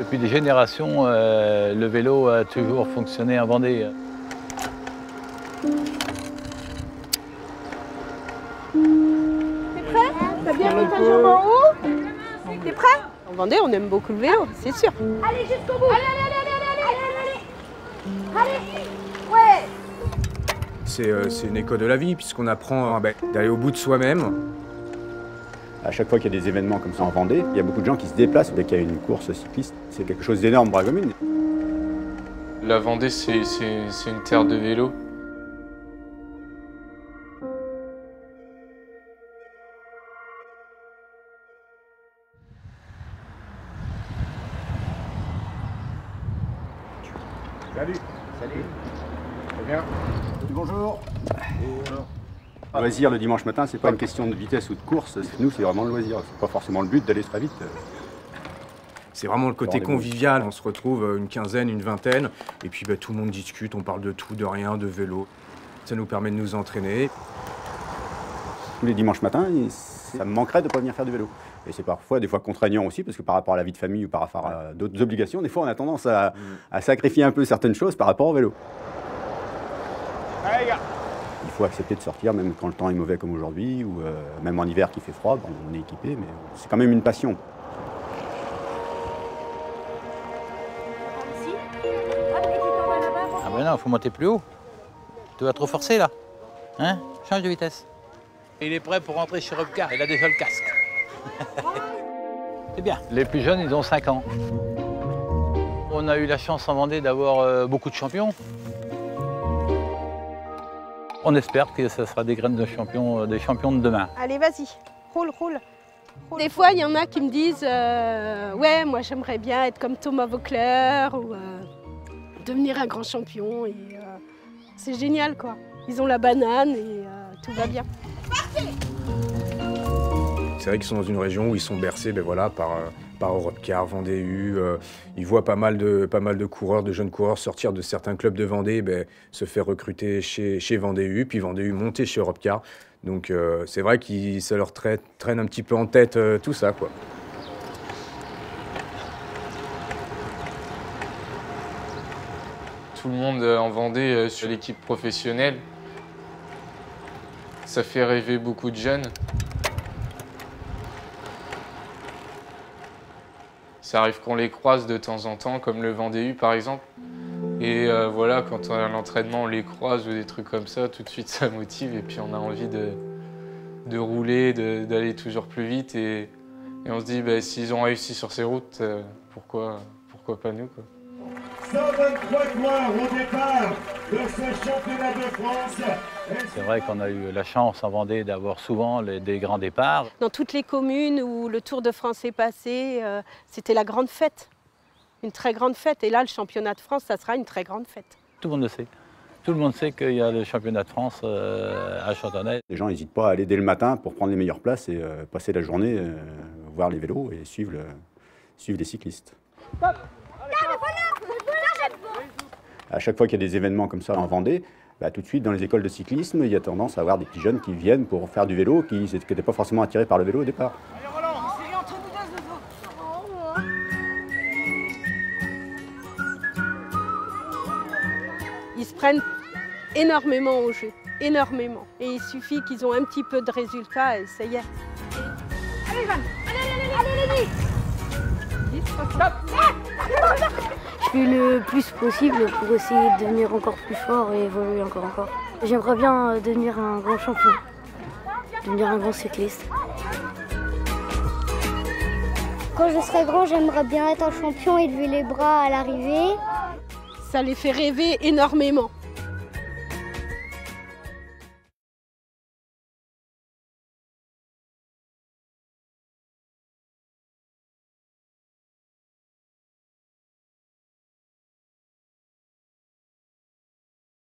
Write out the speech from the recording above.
Depuis des générations, le vélo a toujours fonctionné en Vendée. T'es prêt? T'as bien mis ta jambe en haut? T'es prêt? En Vendée, on aime beaucoup le vélo, c'est sûr. Allez jusqu'au bout. Allez. Ouais. C'est une école de la vie, puisqu'on apprend d'aller au bout de soi-même. À chaque fois qu'il y a des événements comme ça en Vendée, il y a beaucoup de gens qui se déplacent dès qu'il y a une course cycliste. C'est quelque chose d'énorme pour la commune. La Vendée, c'est une terre de vélo. Salut. Salut. Très bien. Bonjour. Loisir le dimanche matin, c'est pas une question de vitesse ou de course. Nous, c'est vraiment le loisir. C'est pas forcément le but d'aller très vite. C'est vraiment le côté convivial. On se retrouve une quinzaine, une vingtaine, et puis tout le monde discute, on parle de tout, de rien, de vélo. Ça nous permet de nous entraîner. Tous les dimanches matins, ça me manquerait de ne pas venir faire du vélo. Et c'est parfois, des fois, contraignant aussi, parce que par rapport à la vie de famille ou par rapport à d'autres obligations, des fois, on a tendance à sacrifier un peu certaines choses par rapport au vélo. Allez, les gars. Il faut accepter de sortir, même quand le temps est mauvais comme aujourd'hui, ou même en hiver qui fait froid, bon, on est équipé, mais c'est quand même une passion. Ah ben non, il faut monter plus haut. Tu vas trop forcer là. Hein? Change de vitesse. Il est prêt pour rentrer chez Robcar, il a déjà le casque. C'est bien. Les plus jeunes, ils ont 5 ans. On a eu la chance en Vendée d'avoir beaucoup de champions. On espère que ça sera des graines de champions, des champions de demain. Allez, vas-y, roule. Des fois, il y en a qui me disent ouais, moi j'aimerais bien être comme Thomas Voeckler ou devenir un grand champion. Et c'est génial, quoi. Ils ont la banane et tout va bien. C'est vrai qu'ils sont dans une région où ils sont bercés par Europcar, Vendée U. Ils voient pas mal de coureurs, de jeunes coureurs sortir de certains clubs de Vendée, se faire recruter chez Vendée U, puis Vendée U monter chez Europcar. Donc c'est vrai que ça leur traîne un petit peu en tête tout ça, quoi. Tout le monde en Vendée sur l'équipe professionnelle. Ça fait rêver beaucoup de jeunes. Ça arrive qu'on les croise de temps en temps, comme le Vendée U par exemple. Et voilà, quand on est à l'entraînement, on les croise ou des trucs comme ça, tout de suite ça motive et puis on a envie de rouler, d'aller toujours plus vite. Et on se dit, s'ils ont réussi sur ces routes, pourquoi pas nous, quoi. 123 coureurs au départ de ce championnat de France. C'est vrai qu'on a eu la chance en Vendée d'avoir souvent des grands départs. Dans toutes les communes où le Tour de France est passé, c'était la grande fête. Une très grande fête. Et là, le championnat de France, ça sera une très grande fête. Tout le monde le sait. Tout le monde sait qu'il y a le championnat de France à Chantenay. Les gens n'hésitent pas à aller dès le matin pour prendre les meilleures places et passer la journée, voir les vélos et suivre les cyclistes. Stop. À chaque fois qu'il y a des événements comme ça en Vendée, tout de suite dans les écoles de cyclisme, il y a tendance à avoir des petits jeunes qui viennent pour faire du vélo, qui n'étaient pas forcément attirés par le vélo au départ. Ils se prennent énormément au jeu, énormément. Et il suffit qu'ils ont un petit peu de résultats et ça y est. Allez, Jeanne. Allez, Stop. Je fais le plus possible pour essayer de devenir encore plus fort et évoluer encore. J'aimerais bien devenir un grand champion, devenir un grand cycliste. Quand je serai grand, j'aimerais bien être un champion et lever les bras à l'arrivée. Ça les fait rêver énormément.